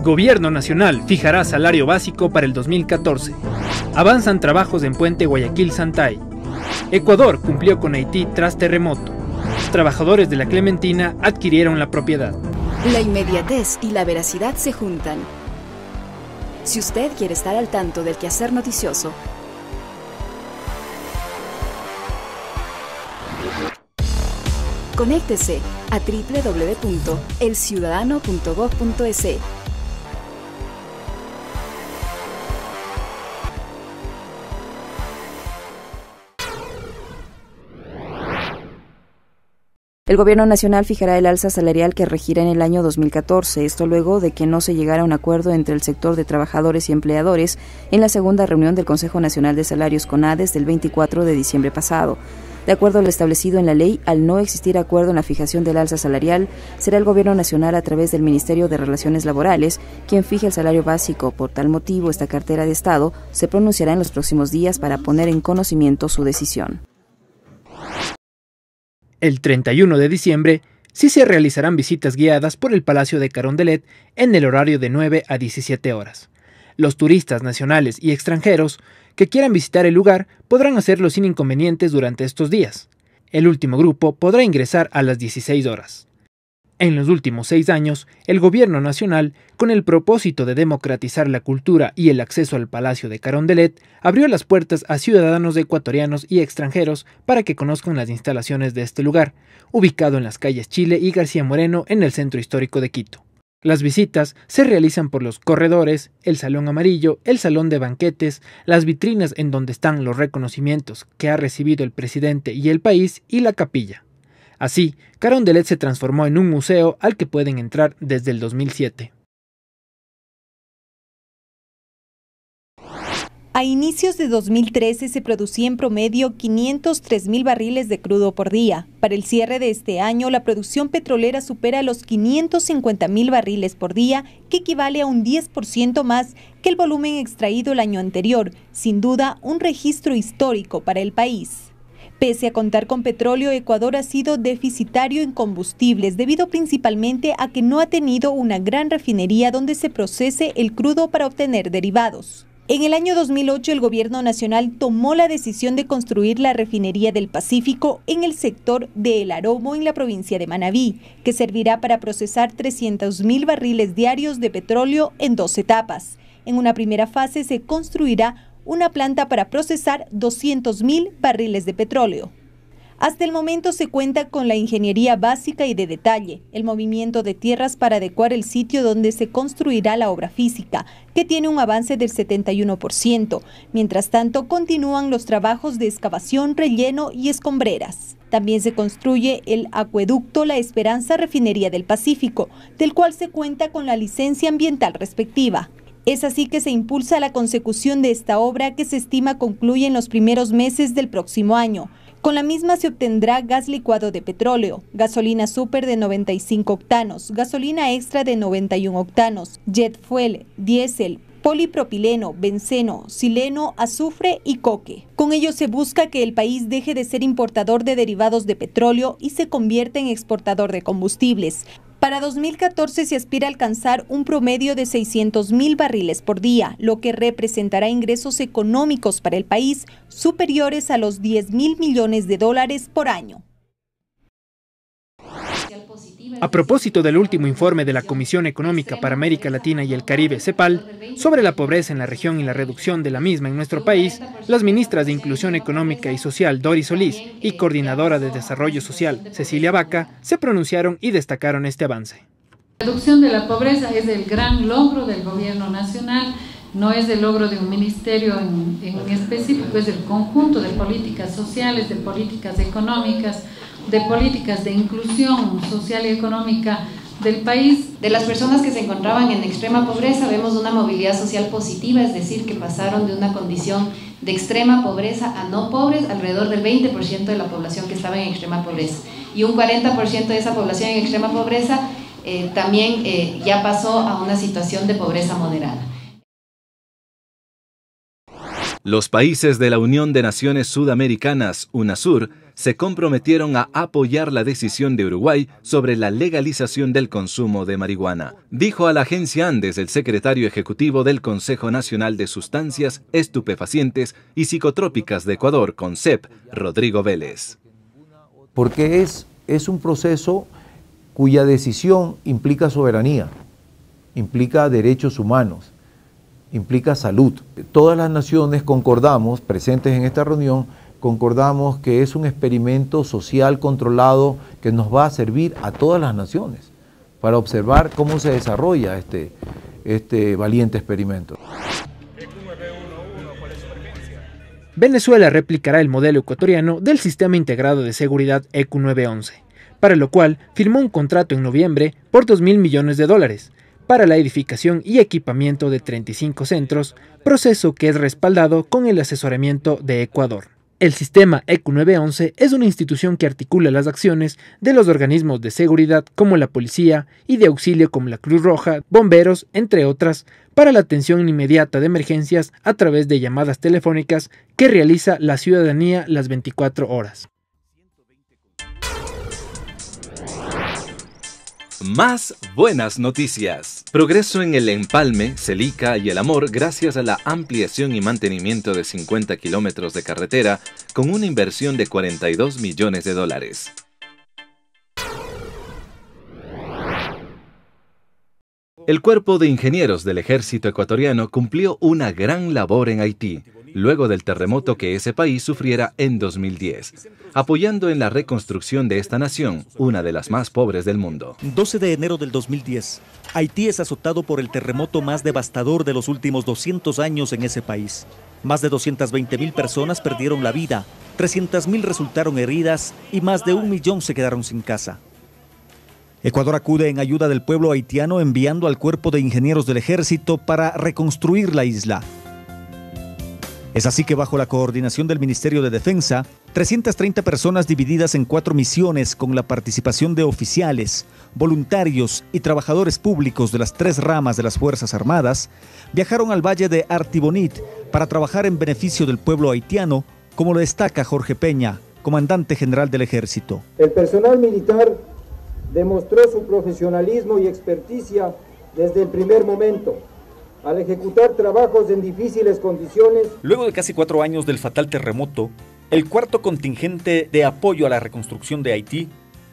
Gobierno Nacional fijará salario básico para el 2014. Avanzan trabajos en Puente Guayaquil-Santay. Ecuador cumplió con Haití tras terremoto. Trabajadores de la Clementina adquirieron la propiedad. La inmediatez y la veracidad se juntan. Si usted quiere estar al tanto del quehacer noticioso, conéctese a www.elciudadano.gov.es. El Gobierno Nacional fijará el alza salarial que regirá en el año 2014, esto luego de que no se llegara a un acuerdo entre el sector de trabajadores y empleadores en la segunda reunión del Consejo Nacional de Salarios CONADES del 24 de diciembre pasado. De acuerdo a lo establecido en la ley, al no existir acuerdo en la fijación del alza salarial, será el Gobierno Nacional a través del Ministerio de Relaciones Laborales quien fije el salario básico. Por tal motivo, esta cartera de Estado se pronunciará en los próximos días para poner en conocimiento su decisión. El 31 de diciembre sí se realizarán visitas guiadas por el Palacio de Carondelet en el horario de 9 a 17 horas. Los turistas nacionales y extranjeros que quieran visitar el lugar podrán hacerlo sin inconvenientes durante estos días. El último grupo podrá ingresar a las 16 horas. En los últimos 6 años, el Gobierno Nacional, con el propósito de democratizar la cultura y el acceso al Palacio de Carondelet, abrió las puertas a ciudadanos ecuatorianos y extranjeros para que conozcan las instalaciones de este lugar, ubicado en las calles Chile y García Moreno en el centro histórico de Quito. Las visitas se realizan por los corredores, el Salón Amarillo, el Salón de Banquetes, las vitrinas en donde están los reconocimientos que ha recibido el presidente y el país y la capilla. Así, Carondelet se transformó en un museo al que pueden entrar desde el 2007. A inicios de 2013 se producía en promedio 503.000 barriles de crudo por día. Para el cierre de este año, la producción petrolera supera los 550.000 barriles por día, que equivale a un 10% más que el volumen extraído el año anterior. Sin duda, un registro histórico para el país. Pese a contar con petróleo, Ecuador ha sido deficitario en combustibles, debido principalmente a que no ha tenido una gran refinería donde se procese el crudo para obtener derivados. En el año 2008, el Gobierno Nacional tomó la decisión de construir la refinería del Pacífico en el sector de El Aromo, en la provincia de Manabí, que servirá para procesar 300.000 barriles diarios de petróleo en 2 etapas. En una primera fase se construirá una planta para procesar 200.000 barriles de petróleo. Hasta el momento se cuenta con la ingeniería básica y de detalle, el movimiento de tierras para adecuar el sitio donde se construirá la obra física, que tiene un avance del 71%. Mientras tanto, continúan los trabajos de excavación, relleno y escombreras. También se construye el acueducto La Esperanza Refinería del Pacífico, del cual se cuenta con la licencia ambiental respectiva. Es así que se impulsa la consecución de esta obra, que se estima concluye en los primeros meses del próximo año. Con la misma se obtendrá gas licuado de petróleo, gasolina super de 95 octanos, gasolina extra de 91 octanos, jet fuel, diésel, polipropileno, benceno, sileno, azufre y coque. Con ello se busca que el país deje de ser importador de derivados de petróleo y se convierta en exportador de combustibles. Para 2014 se aspira a alcanzar un promedio de 600.000 barriles por día, lo que representará ingresos económicos para el país superiores a los 10.000 millones de dólares por año. A propósito del último informe de la Comisión Económica para América Latina y el Caribe, CEPAL, sobre la pobreza en la región y la reducción de la misma en nuestro país, las ministras de Inclusión Económica y Social, Doris Solís, y coordinadora de Desarrollo Social, Cecilia Vaca, se pronunciaron y destacaron este avance. La reducción de la pobreza es el gran logro del Gobierno Nacional, no es el logro de un ministerio en específico, es el conjunto de políticas sociales, de políticas económicas, de políticas de inclusión social y económica del país. De las personas que se encontraban en extrema pobreza vemos una movilidad social positiva, es decir, que pasaron de una condición de extrema pobreza a no pobres, alrededor del 20% de la población que estaba en extrema pobreza. Y un 40% de esa población en extrema pobreza también ya pasó a una situación de pobreza moderada. Los países de la Unión de Naciones Sudamericanas, UNASUR, se comprometieron a apoyar la decisión de Uruguay sobre la legalización del consumo de marihuana. Dijo a la agencia Andes el secretario ejecutivo del Consejo Nacional de Sustancias Estupefacientes y Psicotrópicas de Ecuador, CONSEP, Rodrigo Vélez. Porque es un proceso cuya decisión implica soberanía, implica derechos humanos, implica salud. Todas las naciones concordamos, presentes en esta reunión, concordamos que es un experimento social controlado que nos va a servir a todas las naciones para observar cómo se desarrolla este valiente experimento. Venezuela replicará el modelo ecuatoriano del Sistema Integrado de Seguridad ECU 911, para lo cual firmó un contrato en noviembre por $2.000 millones para la edificación y equipamiento de 35 centros, proceso que es respaldado con el asesoramiento de Ecuador. El sistema ECU 911 es una institución que articula las acciones de los organismos de seguridad como la policía y de auxilio como la Cruz Roja, bomberos, entre otras, para la atención inmediata de emergencias a través de llamadas telefónicas que realiza la ciudadanía las 24 horas. Más buenas noticias. Progreso en el empalme, Celica y el Amor gracias a la ampliación y mantenimiento de 50 kilómetros de carretera con una inversión de $42 millones. El Cuerpo de Ingenieros del Ejército Ecuatoriano cumplió una gran labor en Haití, luego del terremoto que ese país sufriera en 2010, apoyando en la reconstrucción de esta nación, una de las más pobres del mundo. 12 de enero del 2010, Haití es azotado por el terremoto más devastador de los últimos 200 años en ese país. Más de 220.000 personas perdieron la vida, 300.000 resultaron heridas y más de 1 millón se quedaron sin casa. Ecuador acude en ayuda del pueblo haitiano enviando al Cuerpo de Ingenieros del Ejército para reconstruir la isla. Es así que bajo la coordinación del Ministerio de Defensa, 330 personas divididas en 4 misiones con la participación de oficiales, voluntarios y trabajadores públicos de las 3 ramas de las Fuerzas Armadas, viajaron al valle de Artibonit para trabajar en beneficio del pueblo haitiano, como lo destaca Jorge Peña, comandante general del Ejército. El personal militar demostró su profesionalismo y experticia desde el primer momento, al ejecutar trabajos en difíciles condiciones. Luego de casi 4 años del fatal terremoto, el 4º contingente de apoyo a la reconstrucción de Haití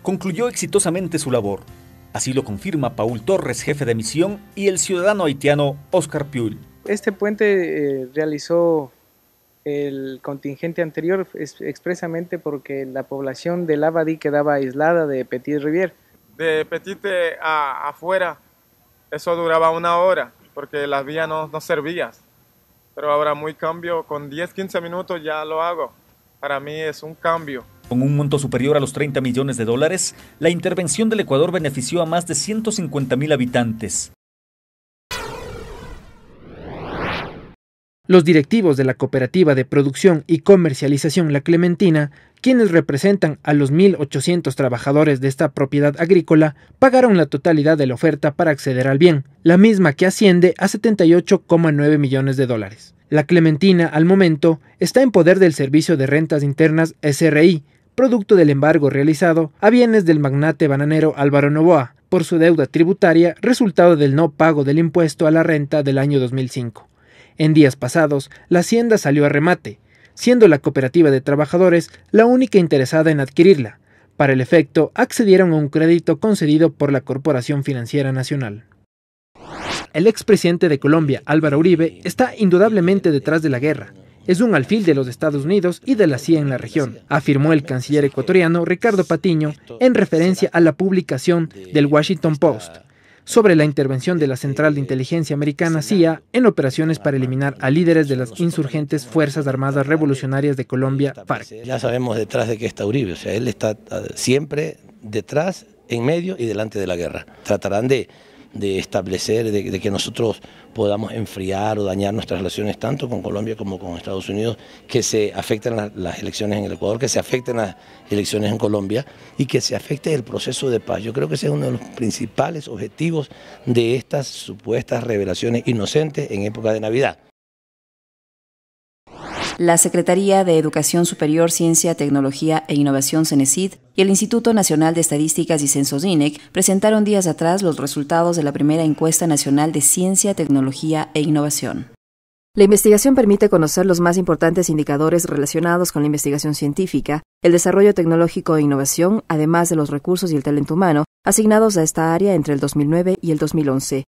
concluyó exitosamente su labor. Así lo confirma Paul Torres, jefe de misión, y el ciudadano haitiano Oscar Piul. Este puente realizó el contingente anterior expresamente porque la población de Labadí quedaba aislada de Petit Rivière. De Petit afuera, eso duraba 1 hora, porque las vías no servían. Pero ahora muy cambio, con 10-15 minutos ya lo hago. Para mí es un cambio. Con un monto superior a los $30 millones, la intervención del Ecuador benefició a más de 150.000 habitantes. Los directivos de la Cooperativa de Producción y Comercialización La Clementina, quienes representan a los 1.800 trabajadores de esta propiedad agrícola, pagaron la totalidad de la oferta para acceder al bien, la misma que asciende a $78,9 millones. La Clementina, al momento, está en poder del Servicio de Rentas Internas SRI, producto del embargo realizado a bienes del magnate bananero Álvaro Noboa, por su deuda tributaria resultado del no pago del impuesto a la renta del año 2005. En días pasados, la hacienda salió a remate, siendo la cooperativa de trabajadores la única interesada en adquirirla. Para el efecto, accedieron a un crédito concedido por la Corporación Financiera Nacional. El expresidente de Colombia, Álvaro Uribe, está indudablemente detrás de la guerra. Es un alfil de los Estados Unidos y de la CIA en la región, afirmó el canciller ecuatoriano Ricardo Patiño en referencia a la publicación del Washington Post sobre la intervención de la Central de Inteligencia Americana CIA en operaciones para eliminar a líderes de las insurgentes Fuerzas Armadas Revolucionarias de Colombia, FARC. Ya sabemos detrás de qué está Uribe, o sea, él está siempre detrás, en medio y delante de la guerra. Tratarán de establecer, de que nosotros podamos enfriar o dañar nuestras relaciones tanto con Colombia como con Estados Unidos, que se afecten las elecciones en el Ecuador, que se afecten las elecciones en Colombia y que se afecte el proceso de paz. Yo creo que ese es uno de los principales objetivos de estas supuestas revelaciones inocentes en época de Navidad. La Secretaría de Educación Superior, Ciencia, Tecnología e Innovación, CENESID, y el Instituto Nacional de Estadísticas y Censos, INEC, presentaron días atrás los resultados de la primera encuesta nacional de Ciencia, Tecnología e Innovación. La investigación permite conocer los más importantes indicadores relacionados con la investigación científica, el desarrollo tecnológico e innovación, además de los recursos y el talento humano asignados a esta área entre el 2009 y el 2011.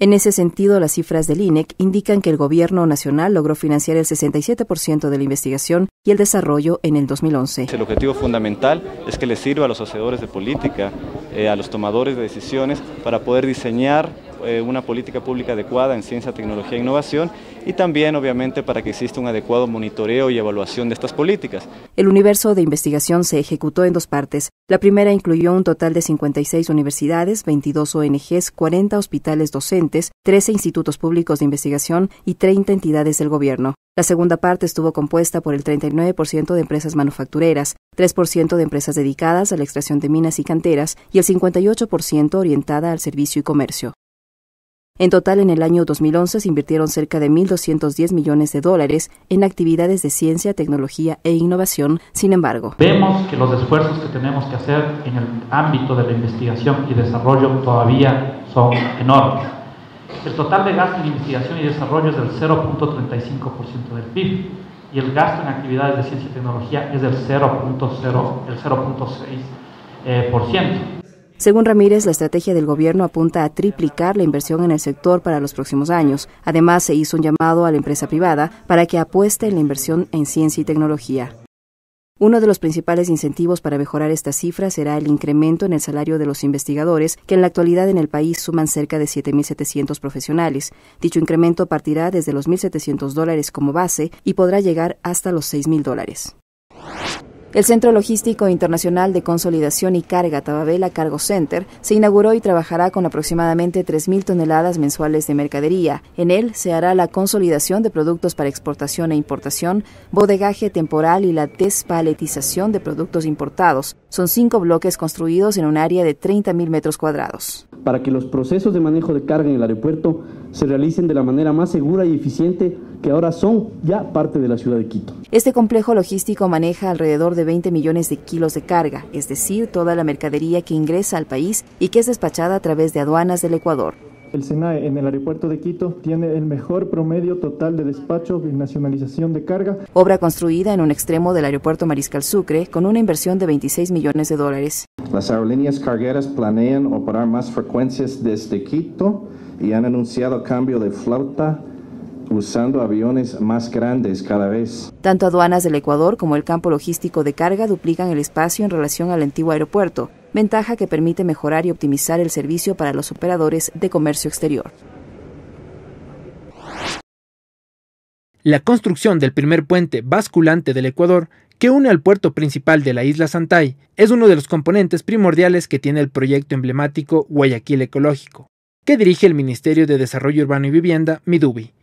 En ese sentido, las cifras del INEC indican que el Gobierno nacional logró financiar el 67% de la investigación y el desarrollo en el 2011. El objetivo fundamental es que les sirva a los hacedores de política, a los tomadores de decisiones, para poder diseñar una política pública adecuada en ciencia, tecnología e innovación, y también, obviamente, para que exista un adecuado monitoreo y evaluación de estas políticas. El universo de investigación se ejecutó en dos partes. La primera incluyó un total de 56 universidades, 22 ONGs, 40 hospitales docentes, 13 institutos públicos de investigación y 30 entidades del gobierno. La segunda parte estuvo compuesta por el 39% de empresas manufactureras, 3% de empresas dedicadas a la extracción de minas y canteras y el 58% orientada al servicio y comercio. En total, en el año 2011 se invirtieron cerca de $1.210 millones en actividades de ciencia, tecnología e innovación. Sin embargo, vemos que los esfuerzos que tenemos que hacer en el ámbito de la investigación y desarrollo todavía son enormes. El total de gasto en investigación y desarrollo es del 0.35% del PIB y el gasto en actividades de ciencia y tecnología es del 0.6%. Según Ramírez, la estrategia del gobierno apunta a triplicar la inversión en el sector para los próximos años. Además, se hizo un llamado a la empresa privada para que apueste en la inversión en ciencia y tecnología. Uno de los principales incentivos para mejorar estas cifras será el incremento en el salario de los investigadores, que en la actualidad en el país suman cerca de 7.700 profesionales. Dicho incremento partirá desde los $1.700 como base y podrá llegar hasta los $6.000. El Centro Logístico Internacional de Consolidación y Carga Tababela Cargo Center se inauguró y trabajará con aproximadamente 3.000 toneladas mensuales de mercadería. En él se hará la consolidación de productos para exportación e importación, bodegaje temporal y la despaletización de productos importados. Son 5 bloques construidos en un área de 30.000 metros cuadrados. Para que los procesos de manejo de carga en el aeropuerto se realicen de la manera más segura y eficiente, que ahora son ya parte de la ciudad de Quito. Este complejo logístico maneja alrededor de 20 millones de kilos de carga, es decir, toda la mercadería que ingresa al país y que es despachada a través de aduanas del Ecuador. El SENAE en el aeropuerto de Quito tiene el mejor promedio total de despacho y nacionalización de carga. Obra construida en un extremo del aeropuerto Mariscal Sucre con una inversión de $26 millones. Las aerolíneas cargueras planean operar más frecuencias desde Quito y han anunciado cambio de flota usando aviones más grandes cada vez. Tanto aduanas del Ecuador como el campo logístico de carga duplican el espacio en relación al antiguo aeropuerto, ventaja que permite mejorar y optimizar el servicio para los operadores de comercio exterior. La construcción del primer puente basculante del Ecuador, que une al puerto principal de la isla Santay, es uno de los componentes primordiales que tiene el proyecto emblemático Guayaquil Ecológico, que dirige el Ministerio de Desarrollo Urbano y Vivienda, MIDUBI.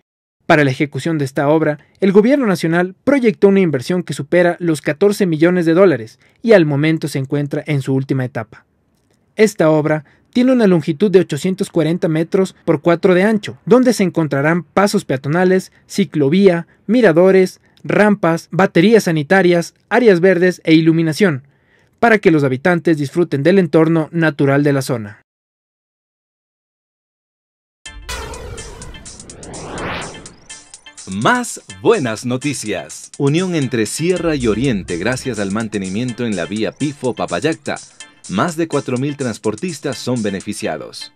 Para la ejecución de esta obra, el gobierno nacional proyectó una inversión que supera los $14 millones y al momento se encuentra en su última etapa. Esta obra tiene una longitud de 840 metros por 4 de ancho, donde se encontrarán pasos peatonales, ciclovía, miradores, rampas, baterías sanitarias, áreas verdes e iluminación, para que los habitantes disfruten del entorno natural de la zona. Más buenas noticias. Unión entre Sierra y Oriente gracias al mantenimiento en la vía Pifo-Papayacta. Más de 4.000 transportistas son beneficiados.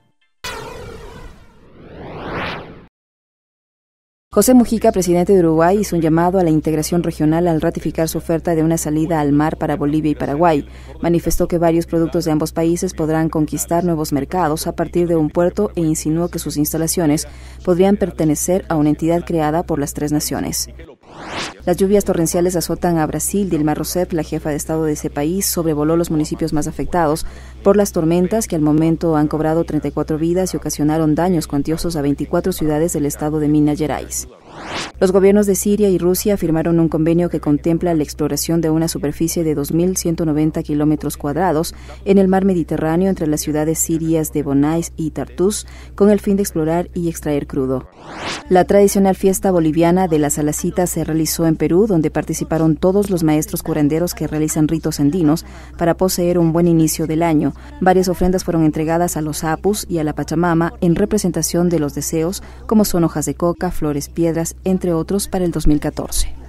José Mujica, presidente de Uruguay, hizo un llamado a la integración regional al ratificar su oferta de una salida al mar para Bolivia y Paraguay. Manifestó que varios productos de ambos países podrán conquistar nuevos mercados a partir de un puerto e insinuó que sus instalaciones podrían pertenecer a una entidad creada por las 3 naciones. Las lluvias torrenciales azotan a Brasil. Dilma Rousseff, la jefa de Estado de ese país, sobrevoló los municipios más afectados por las tormentas que al momento han cobrado 34 vidas y ocasionaron daños cuantiosos a 24 ciudades del estado de Minas Gerais. Los gobiernos de Siria y Rusia firmaron un convenio que contempla la exploración de una superficie de 2.190 kilómetros cuadrados en el mar Mediterráneo entre las ciudades sirias de Bonais y Tartus, con el fin de explorar y extraer crudo. La tradicional fiesta boliviana de la Salacita se realizó en Perú, donde participaron todos los maestros curanderos que realizan ritos andinos para poseer un buen inicio del año. Varias ofrendas fueron entregadas a los apus y a la Pachamama en representación de los deseos, como son hojas de coca, flores, piedras, entre otros, para el 2014.